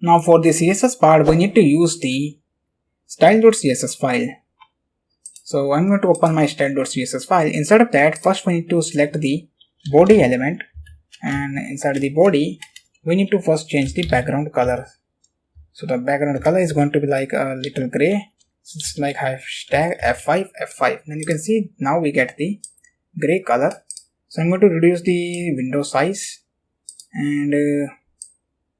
Now for the CSS part, we need to use the style.css file. So I'm going to open my style.css file. Inside of that, first we need to select the body element, and inside the body, we need to first change the background color. So the background color is going to be like a little gray. So it's like hashtag F5 F5. Then you can see now we get the gray color. So I'm going to reduce the window size and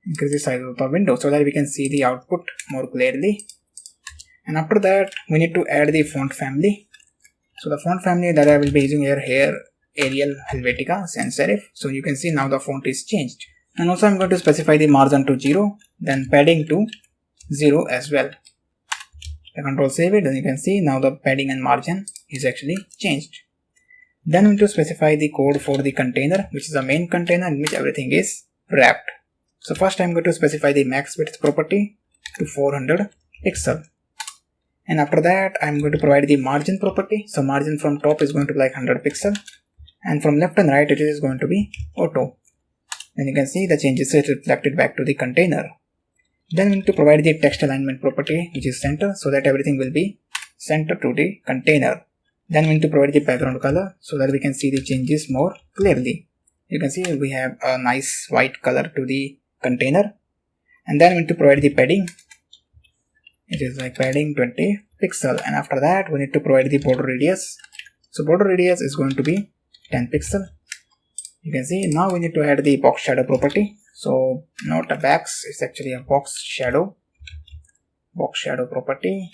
increase the size of the window so that we can see the output more clearly. And after that, we need to add the font family. So the font family that I will be using here Arial, Helvetica, Sans Serif. So you can see now the font is changed. And also I'm going to specify the margin to 0, then padding to 0 as well. I control save it, then you can see now the padding and margin is actually changed. Then we need to specify the code for the container, which is the main container in which everything is wrapped. So first I'm going to specify the max width property to 400 pixel. And after that, I'm going to provide the margin property. So margin from top is going to be like 100 pixel. And from left and right, it is going to be auto. Then you can see the changes is reflected back to the container. Then we need to provide the text alignment property, which is center, so that everything will be center to the container. Then we need to provide the background color so that we can see the changes more clearly. You can see we have a nice white color to the container. And then we need to provide the padding. It is like padding 20 pixel, and after that we need to provide the border radius. So border radius is going to be 10 pixel. You can see now we need to add the box shadow property. So not a box, it's actually a box shadow property,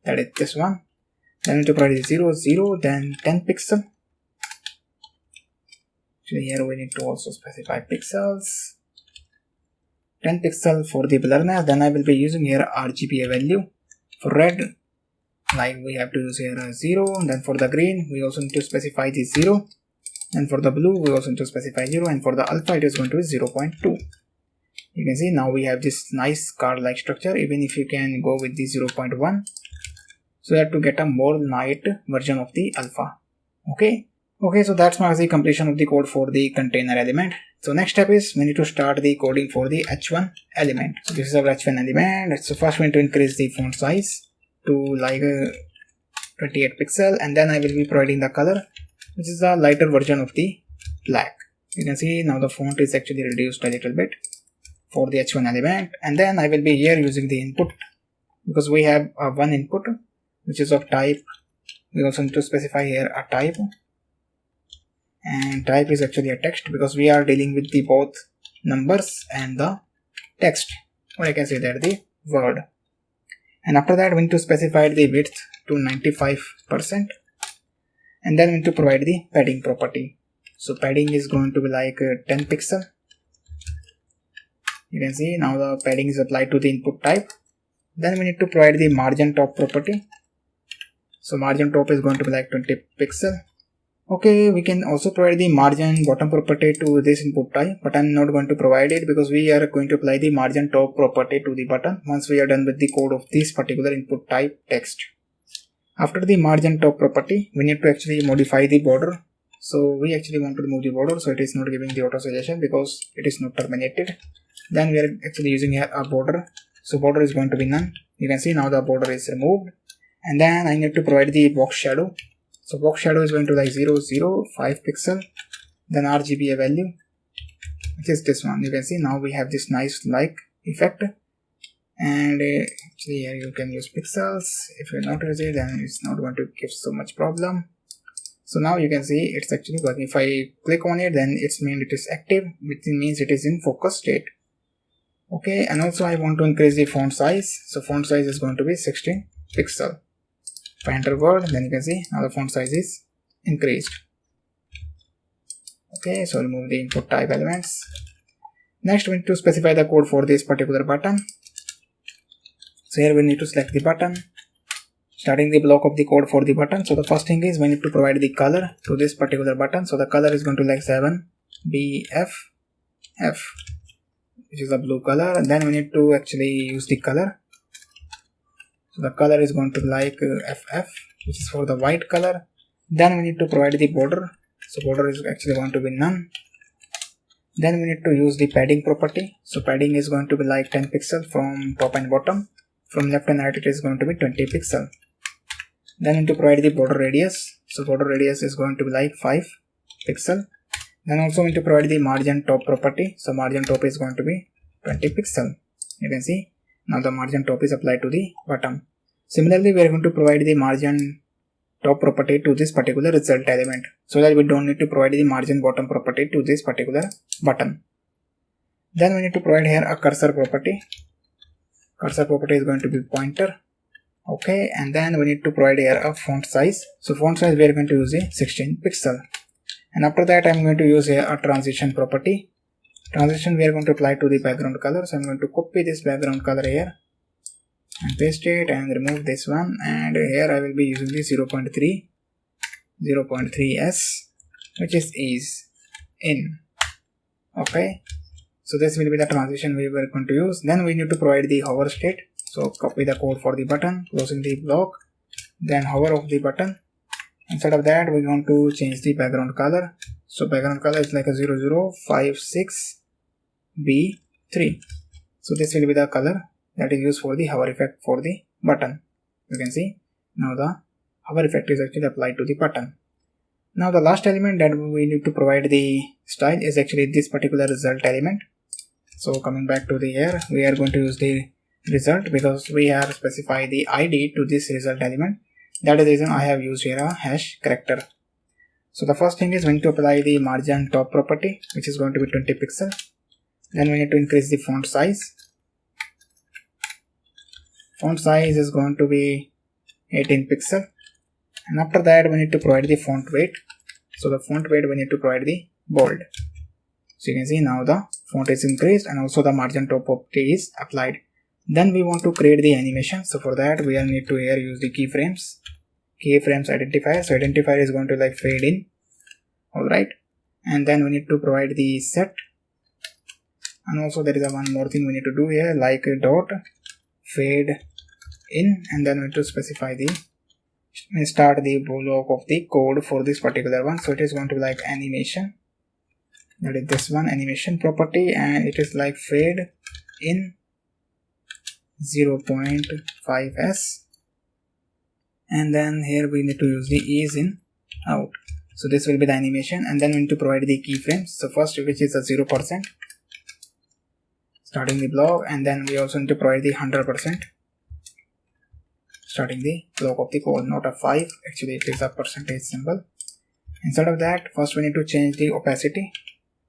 that is this one. Then we need to provide 0 0, then 10 pixel. Actually here we need to also specify pixels. 10 pixel for the blurriness. Then I will be using here RGBA value. For red, like we have to use here a 0. Then for the green, we also need to specify the 0. And for the blue, we also need to specify 0. And for the alpha, it is going to be 0.2. You can see now we have this nice card-like structure, even if you can go with the 0.1. So that to get a more light version of the alpha. Okay, so that's marks the completion of the code for the container element. So next step is we need to start the coding for the H1 element. So this is our H1 element. So first we need to increase the font size to like 28 pixel, and then I will be providing the color, which is the lighter version of the black. You can see now the font is actually reduced a little bit for the H1 element. And then I will be here using the input, because we have one input which is of type. We also need to specify here a type, and type is actually a text, because we are dealing with the both numbers and the text, or I can say that the word. And after that we need to specify the width to 95%, and then we need to provide the padding property. So padding is going to be like 10 pixel. You can see now the padding is applied to the input type. Then we need to provide the margin top property. So margin top is going to be like 20 pixel. Okay, we can also provide the margin bottom property to this input type, but I'm not going to provide it because we are going to apply the margin top property to the button once we are done with the code of this particular input type text. After the margin top property, we need to actually modify the border. So we actually want to remove the border, so it is not giving the auto suggestion because it is not terminated. Then we are actually using here a border. So border is going to be none. You can see now the border is removed. And then I need to provide the box shadow. So box shadow is going to like 0 0 5 pixel. Then RGBA value, which is this one. You can see now we have this nice like effect. And actually here you can use pixels. If you not use it, then it's not going to give so much problem. So now you can see it's actually working. If I click on it, then it's mean it is active, which means it is in focus state. Okay, and also I want to increase the font size. So font size is going to be 16 pixel. If I enter word, then you can see now the font size is increased. Okay, so remove the input type elements. Next we need to specify the code for this particular button. So here we need to select the button, starting the block of the code for the button. So the first thing is we need to provide the color to this particular button. So the color is going to like 7BFF, which is a blue color. And then we need to actually use the color. So the color is going to be like FF, which is for the white color. Then we need to provide the border. So border is actually going to be none. Then we need to use the padding property. So padding is going to be like 10 pixels from top and bottom. From left and right it is going to be 20 pixels. Then we need to provide the border radius. So border radius is going to be like 5 pixels. Then also we need to provide the margin top property. So margin top is going to be 20 pixels. You can see now the margin top is applied to the bottom. Similarly, we are going to provide the margin top property to this particular result element, so that we don't need to provide the margin bottom property to this particular button. Then we need to provide here a cursor property. Cursor property is going to be pointer. Okay, and then we need to provide here a font size. So font size we are going to use a 16 pixel. And after that I am going to use here a transition property. Transition we are going to apply to the background color. So I am going to copy this background color here and paste it and remove this one, and here I will be using the 0.3s, which is ease in. Okay, so this will be the transition we were going to use. Then we need to provide the hover state. So copy the code for the button, closing the block, then hover of the button. Instead of that we want to change the background color. So background color is like a 0056b3. So this will be the color that is used for the hover effect for the button. You can see now the hover effect is actually applied to the button. Now the last element that we need to provide the style is actually this particular result element. So coming back to the here, we are going to use the result because we have specified the ID to this result element. That is the reason I have used here a hash character. So the first thing is we need to apply the margin top property, which is going to be 20 pixels. Then we need to increase the font size. Font size is going to be 18 pixel, and after that we need to provide the font weight. So the font weight we need to provide the bold. So you can see now the font is increased and also the margin top property is applied. Then we want to create the animation. So for that we need to here use the keyframes identifier. So identifier is going to like fade in. Alright, and then we need to provide the set, and also there is a one more thing we need to do here, like a dot fade in, and then we need to specify the start the block of the code for this particular one. So it is going to be like animation, that is this one, animation property, and it is like fade in 0.5s, and then here we need to use the ease in out. So this will be the animation, and then we need to provide the keyframes. So first, which is a 0%, starting the block, and then we also need to provide the 100%, starting the block of the code, not a 5, actually it is a percentage symbol. Instead of that, first we need to change the opacity.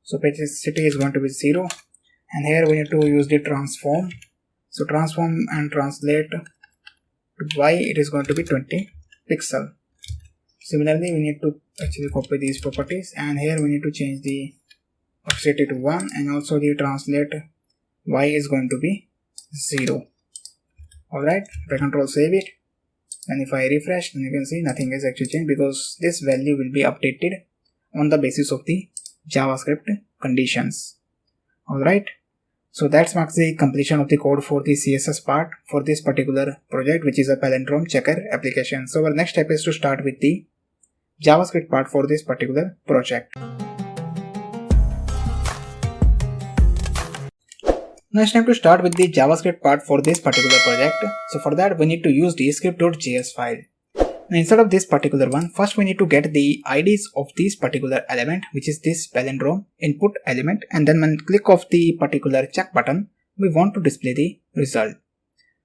So opacity is going to be 0, and here we need to use the transform. So transform and translate to y, it is going to be 20 pixel. Similarly, we need to actually copy these properties, and here we need to change the opacity to 1, and also the translate y is going to be 0. Alright, if I control save it, and if I refresh, then you can see nothing has actually changed because this value will be updated on the basis of the JavaScript conditions. Alright, so that marks the completion of the code for the CSS part for this particular project, which is a palindrome checker application. So our next step is to start with the JavaScript part for this particular project. Now it's time to start with the JavaScript part for this particular project. So for that we need to use the script.js file. Now instead of this particular one, first we need to get the IDs of this particular element, which is this palindrome input element, and then when click of the particular check button, we want to display the result.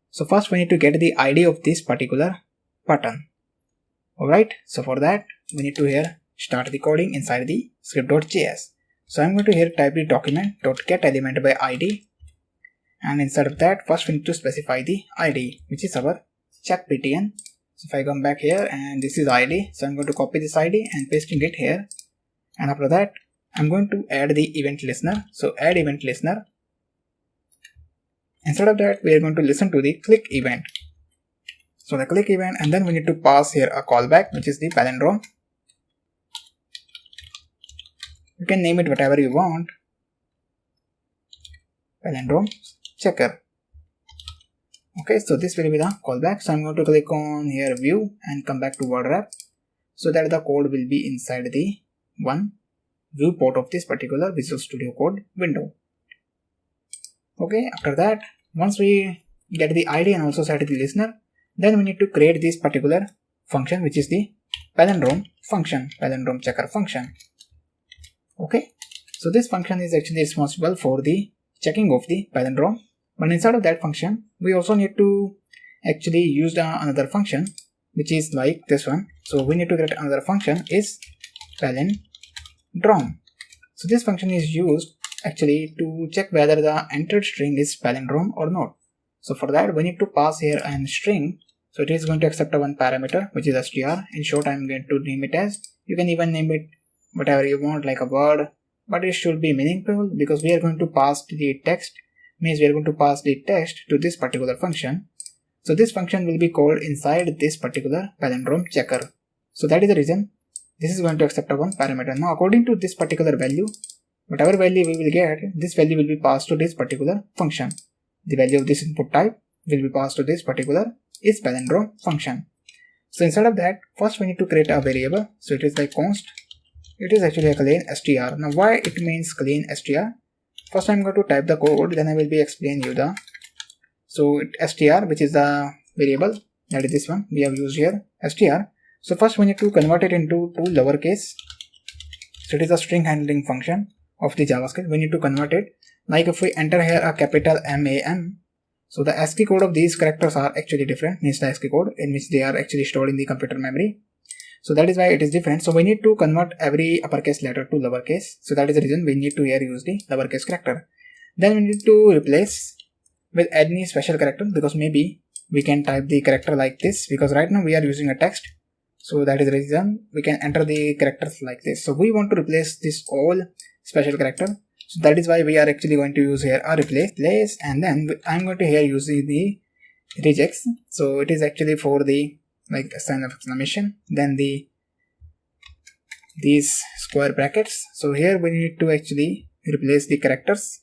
So first we need to get the ID of this particular button. Alright, so for that we need to here start the coding inside the script.js. So I'm going to here type the document.getElement by ID, and instead of that first we need to specify the ID, which is our check btn. So if I come back here, and this is ID, so I'm going to copy this ID and pasting it here, and after that I'm going to add the event listener. So add event listener. Instead of that we are going to listen to the click event. So the click event, and then we need to pass here a callback, which is the palindrome. You can name it whatever you want, palindrome checker. Okay, so this will be the callback. So I'm going to click on here view and come back to word wrap, so that the code will be inside the one viewport of this particular Visual Studio Code window. Okay, after that, once we get the ID and also set the listener, then we need to create this particular function, which is the palindrome function, palindrome checker function. Okay, so this function is actually responsible for the checking of the palindrome, but inside of that function, we also need to actually use another function, which is like this one. So we need to create another function is palindrome. So this function is used actually to check whether the entered string is palindrome or not. So for that, we need to pass here a string. So it is going to accept one parameter, which is str. In short, I'm going to name it as, you can even name it whatever you want, like a word, but it should be meaningful because we are going to pass the text, means we are going to pass the text to this particular function. So this function will be called inside this particular palindrome checker. So that is the reason this is going to accept one parameter. Now according to this particular value, whatever value we will get, this value will be passed to this particular function. The value of this input type will be passed to this particular is palindrome function. So instead of that, first we need to create a variable. So it is like const. It is actually a clean str. Now why it means clean str? First I'm going to type the code, then I will be explaining you the. So str, which is the variable, that is this one we have used here, str. So first we need to convert it into two lowercase. So it is a string handling function of the JavaScript. We need to convert it. Like if we enter here a capital MAM, so the ASCII code of these characters are actually different, means the ASCII code in which they are actually stored in the computer memory. So that is why it is different. So we need to convert every uppercase letter to lowercase. So that is the reason we need to here use the lowercase character. Then we need to replace with any special character, because maybe we can type the character like this, because right now we are using a text. So that is the reason we can enter the characters like this. So we want to replace this all special character. So that is why we are actually going to use here a replace, and then I'm going to here use the regex. So it is actually for the like a sign of exclamation, then these square brackets. So here we need to actually replace the characters,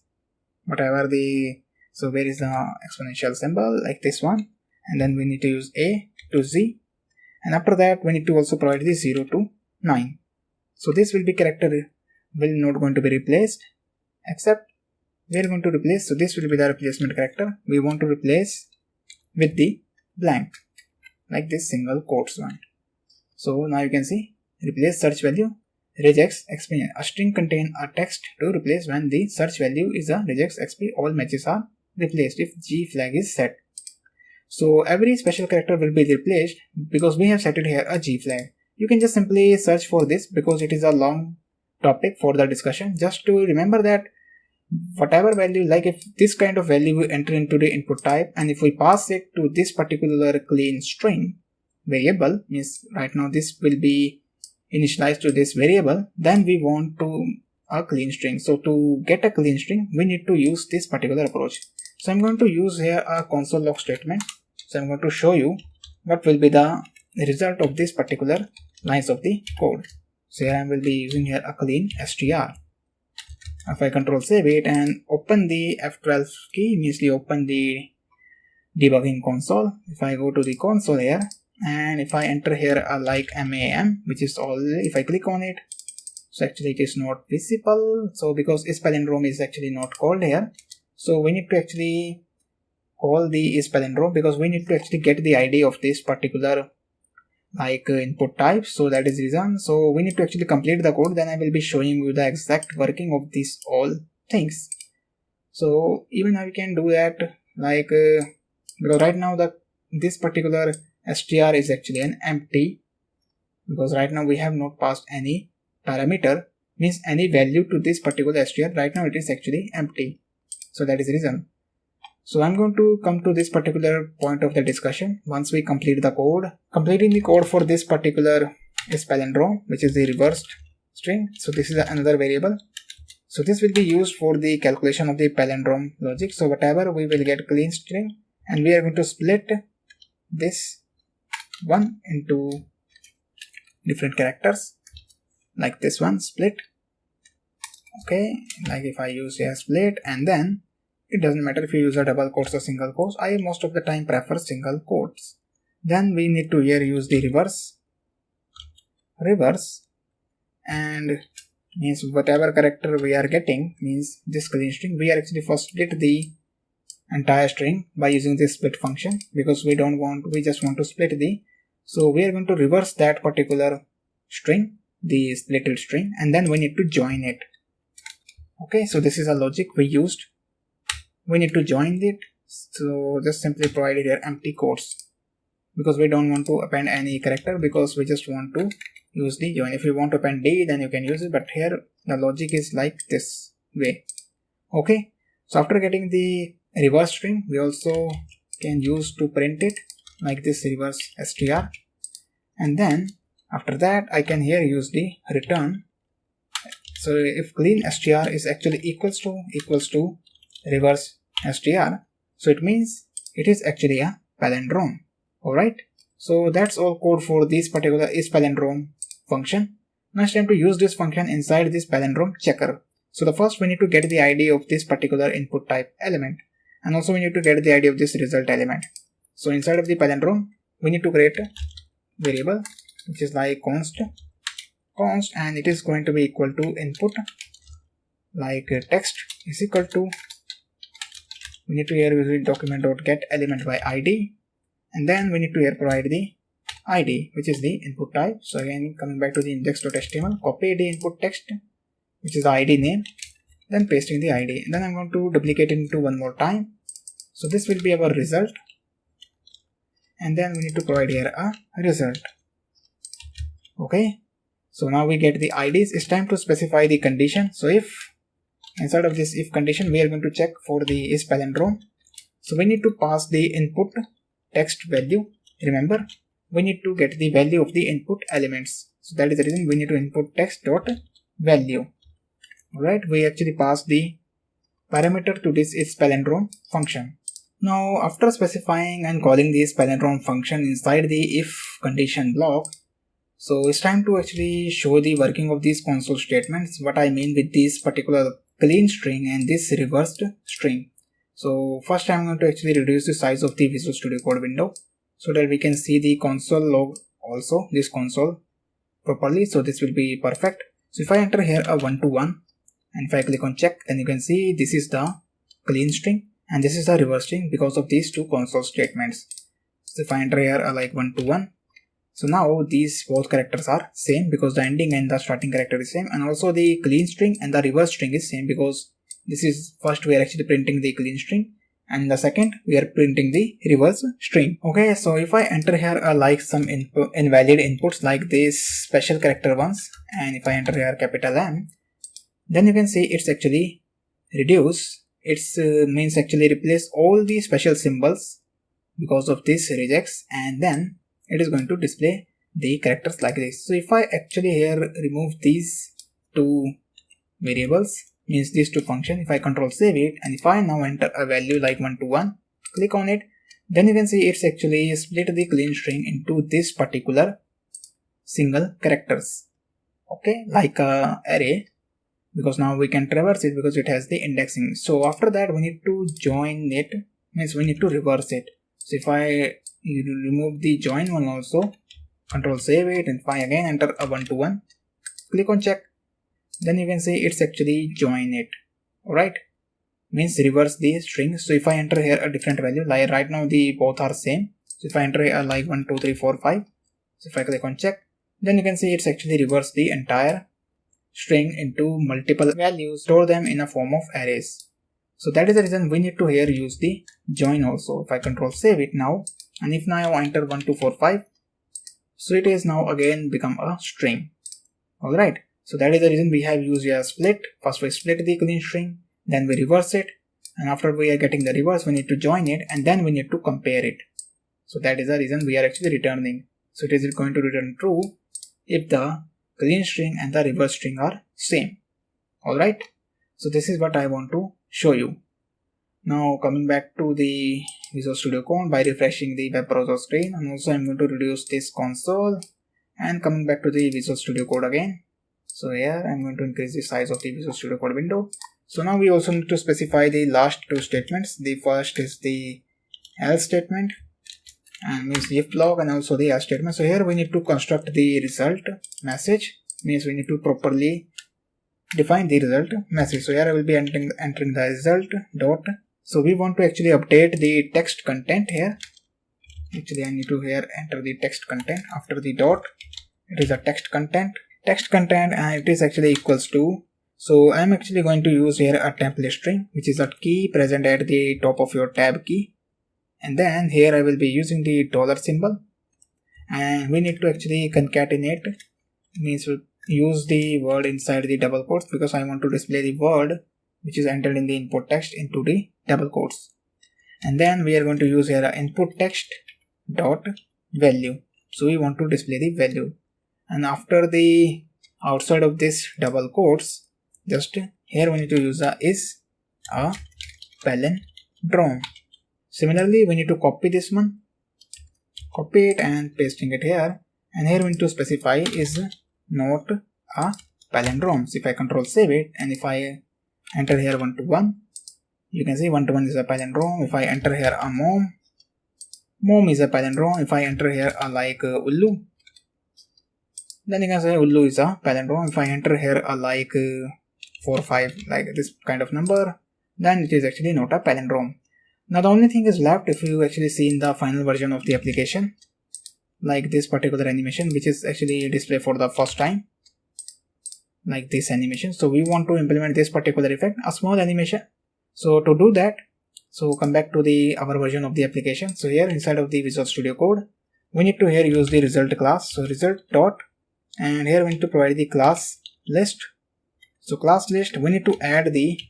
whatever the, so where is the exponential symbol, like this one, and then we need to use A to Z, and after that we need to also provide the 0 to 9. So this will be character will not going to be replaced, except we are going to replace, so this will be the replacement character. We want to replace with the blank, like this single quotes one. So now you can see replace search value regex xp. A string contain a text to replace when the search value is a regex xp. All matches are replaced if G flag is set. So every special character will be replaced because we have set it here a G flag. You can just simply search for this because it is a long topic for the discussion. Just to remember that whatever value, like if this kind of value we enter into the input type, and if we pass it to this particular clean string variable, means right now this will be initialized to this variable, then we want to a clean string. So to get a clean string, we need to use this particular approach. So I'm going to use here a console log statement. So I'm going to show you what will be the result of this particular lines of the code. So here I will be using here a clean str. If I control save it and open the F12 key, means we open the debugging console. If I go to the console here, and if I enter here a like MAM, which is all, if I click on it, so actually it is not visible. So because is palindrome is actually not called here. So we need to actually call the is palindrome because we need to actually get the ID of this particular like input type. So that is the reason. So we need to actually complete the code, then I will be showing you the exact working of these all things. So even now we can do that, like because right now this particular str is actually an empty, because right now we have not passed any parameter, means any value to this particular str. Right now it is actually empty. So that is the reason. So I'm going to come to this particular point of the discussion once we complete the code. Completing the code for this particular is palindrome, which is the reversed string. So this is another variable. So this will be used for the calculation of the palindrome logic. So whatever we will get clean string, and we are going to split this one into different characters, like this one split. Okay, like if I use here split, and then it doesn't matter if you use a double quotes or single quotes. I most of the time prefer single quotes. Then we need to here use the reverse, and means whatever character we are getting, means this clean string, we are actually first split the entire string by using this split function, because we just want to split the, so we are going to reverse that particular string, the splitted string, and then we need to join it. Okay, so this is a logic we used. We need to join it, so just simply provide here empty quotes, because we don't want to append any character, because we just want to use the join. If you want to append D, then you can use it, but here the logic is like this way. Okay, so after getting the reverse string, we also can use to print it like this reverse str, and then after that I can here use the return. So if clean str is actually equals to reverse str, so it means it is actually a palindrome. Alright, so that's all code for this particular is palindrome function. Now it's time to use this function inside this palindrome checker. So the first we need to get the ID of this particular input type element, and also we need to get the ID of this result element. So inside of the palindrome we need to create a variable which is like const, and it is going to be equal to input like text is equal to, we need to here use document.get element by id, and then we need to here provide the id which is the input type. So again coming back to the index.html, copy the input text which is the id name, then pasting the id, and then I'm going to duplicate it into one more time. So this will be our result, and then we need to provide here a result. Okay, so now we get the IDs. It's time to specify the condition. So if inside of this if condition we are going to check for the is palindrome, so we need to pass the input text value. Remember, we need to get the value of the input elements, so that is the reason we need to input text dot value. Alright, we actually pass the parameter to this is palindrome function. Now after specifying and calling this palindrome function inside the if condition block, so it's time to actually show the working of these console statements, what I mean with this particular clean string and this reversed string. So first I'm going to actually reduce the size of the Visual Studio Code window so that we can see the console log also, this console properly. So this will be perfect. So if I enter here a 1 to 1 and if I click on check, then you can see this is the clean string and this is the reverse string because of these two console statements. So if I enter here a like 1 to 1, so now these both characters are same because the ending and the starting character is same, and also the clean string and the reverse string is same because this is first we are actually printing the clean string and the second we are printing the reverse string. Okay, so if I enter here like some invalid inputs like these special character ones, and if I enter here capital M, then you can see it's actually reduce. It's means actually replace all the special symbols because of this regex, and then it is going to display the characters like this. So if I actually here remove these two variables, means these two functions, if I control save it, and if I now enter a value like 1 to 1, click on it, then you can see it's actually split the clean string into this particular single characters. Okay, like a array, because now we can traverse it because it has the indexing. So after that we need to join it, means we need to reverse it. So if I remove the join one also, control save it, and if I again enter a 1 to 1, click on check, then you can see it's actually join it. Alright, means reverse the string. So if I enter here a different value, like right now the both are same. So if I enter here like 1 2 3 4 5, so if I click on check, then you can see it's actually reverse the entire string into multiple values, store them in a form of arrays. So that is the reason we need to here use the join also. If I control save it now, and if now I enter 1 2 4 5, so it is now again become a string. Alright, so that is the reason we have used a split. First we split the clean string, then we reverse it, and after we are getting the reverse we need to join it, and then we need to compare it. So that is the reason we are actually returning. So it is going to return true if the clean string and the reverse string are same. Alright, so this is what I want to show you. Now coming back to the Visual Studio Code by refreshing the web browser screen, and also I'm going to reduce this console and coming back to the Visual Studio Code again. So here I'm going to increase the size of the Visual Studio Code window. So now we also need to specify the last two statements. The first is the else statement and means the if block, and also the else statement. So here we need to construct the result message, means we need to properly define the result message. So here I will be entering the result dot. So we want to actually update the text content here. Actually I need to here enter the text content after the dot. It is a text content and it is actually equals to. So I am actually going to use here a template string, which is a key present at the top of your tab key. And then here I will be using the dollar symbol, and we need to actually concatenate, means use the word inside the double quotes, because I want to display the word which is entered in the input text into the double quotes. And then we are going to use here a input text dot value. So we want to display the value, and after the outside of this double quotes, just here we need to use a palindrome. Similarly, we need to copy this one, copy it and pasting it here, and here we need to specify is not a palindrome. So if I control save it, and if I enter here 1 to 1, you can see 1 to 1 is a palindrome. If I enter here a mom is a palindrome. If I enter here a ullu, then you can say ullu is a palindrome. If I enter here a 4 5, like this kind of number, then it is actually not a palindrome. Now the only thing is left, if you actually see in the final version of the application, like this particular animation, which is actually displayed for the first time, like this animation. So we want to implement this particular effect, a small animation. So to do that, so come back to our version of the application. So here inside of the Visual Studio Code, we need to here use the result class. So result dot, and here we need to provide the class list. So class list, we need to add the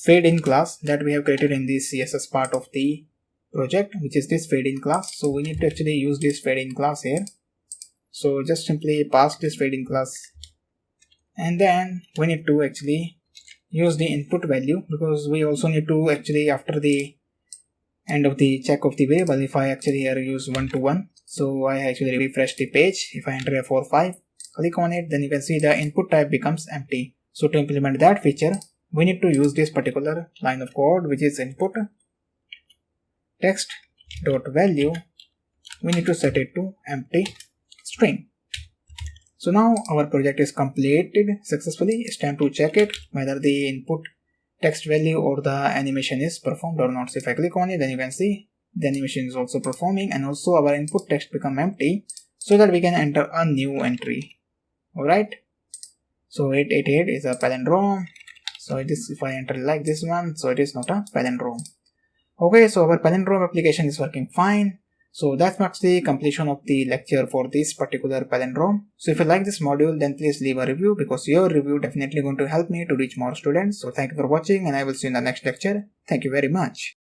fade in class that we have created in the CSS part of the project, which is this fade in class. So we need to actually use this fade in class here. So just simply pass this fade in class, and then we need to actually use the input value, because we also need to actually, after the end of the check of the variable, if I actually here use 1 to 1, so I actually refresh the page. If I enter a 4 5, click on it, then you can see the input type becomes empty. So to implement that feature, we need to use this particular line of code, which is input text dot value. We need to set it to empty string. So now our project is completed successfully. It's time to check it whether the input text value or the animation is performed or not. So if I click on it, then you can see the animation is also performing, and also our input text become empty, so that we can enter a new entry. Alright, so 888 is a palindrome. So it is, if I enter like this one, so it is not a palindrome. Okay, so our palindrome application is working fine. So that marks the completion of the lecture for this particular palindrome. So if you like this module, then please leave a review, because your review definitely going to help me to reach more students. So thank you for watching, and I will see you in the next lecture. Thank you very much.